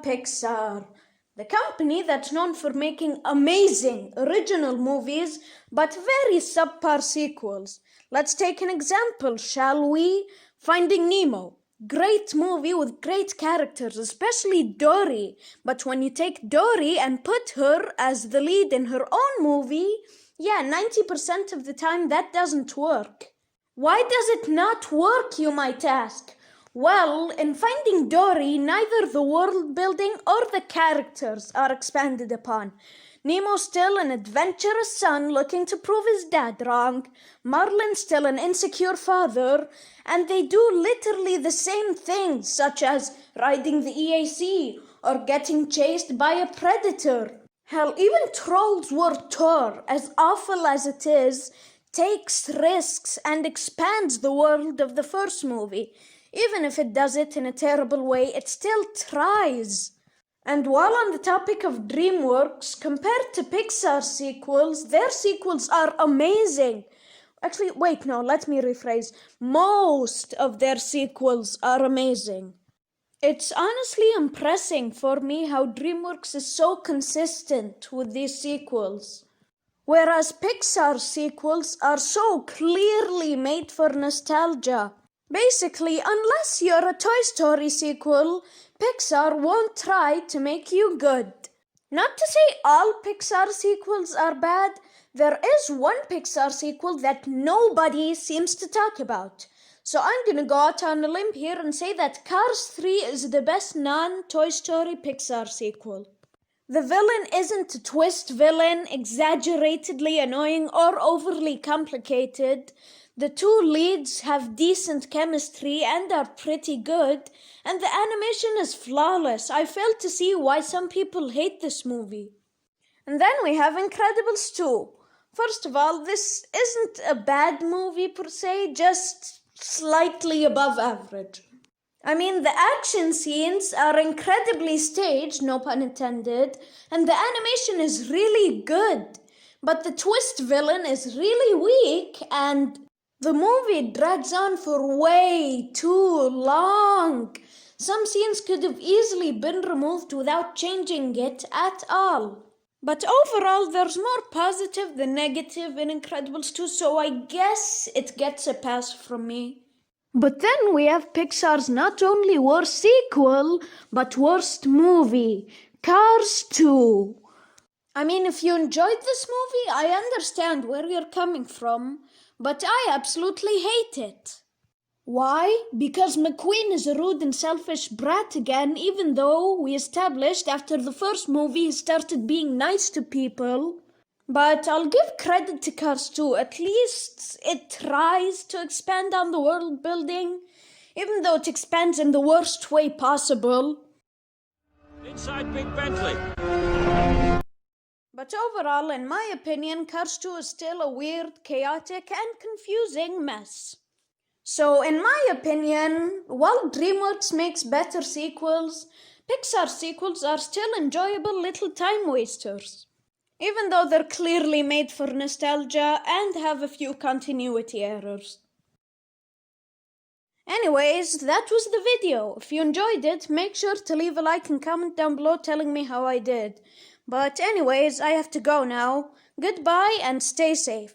Pixar, the company that's known for making amazing original movies but very subpar sequels. Let's take an example, shall we? Finding Nemo. Great movie with great characters, especially Dory. But when you take Dory and put her as the lead in her own movie, 90% of the time that doesn't work. Why does it not work, you might ask? Well, in Finding Dory, neither the world building or the characters are expanded upon. Nemo's still an adventurous son looking to prove his dad wrong. Marlin's still an insecure father, and they do literally the same things, such as riding the EAC or getting chased by a predator. Hell, even Trolls World Tour, as awful as it is, takes risks and expands the world of the first movie. Even if it does it in a terrible way, it still tries. And while on the topic of DreamWorks, compared to Pixar sequels, their sequels are amazing. Actually, wait, no, let me rephrase. Most of their sequels are amazing. It's honestly impressive for me how DreamWorks is so consistent with these sequels. Whereas Pixar sequels are so clearly made for nostalgia. Basically, unless you're a Toy Story sequel, Pixar won't try to make you good. Not to say all Pixar sequels are bad, there is one Pixar sequel that nobody seems to talk about. So I'm gonna go out on a limb here and say that Cars 3 is the best non-Toy Story Pixar sequel. The villain isn't a twist villain, exaggeratedly annoying or overly complicated. The two leads have decent chemistry and are pretty good, and the animation is flawless. I fail to see why some people hate this movie. And then we have Incredibles 2. First of all, this isn't a bad movie per se, just slightly above average. I mean, the action scenes are incredibly staged, no pun intended, and the animation is really good. But the twist villain is really weak, and the movie drags on for way too long. Some scenes could have easily been removed without changing it at all. But overall, there's more positive than negative in Incredibles 2, so I guess it gets a pass from me. But then we have Pixar's not only worst sequel, but worst movie, Cars 2. I mean, if you enjoyed this movie, I understand where you're coming from, but I absolutely hate it. Why? Because McQueen is a rude and selfish brat again, even though we established after the first movie he started being nice to people. But I'll give credit to Cars 2. At least it tries to expand on the world building, even though it expands in the worst way possible. Inside Big Bentley. But overall, in my opinion, Cars 2 is still a weird, chaotic, and confusing mess. So, in my opinion, while DreamWorks makes better sequels, Pixar sequels are still enjoyable little time wasters. Even though they're clearly made for nostalgia and have a few continuity errors. Anyways, that was the video. If you enjoyed it, make sure to leave a like and comment down below telling me how I did. But anyways, I have to go now. Goodbye and stay safe.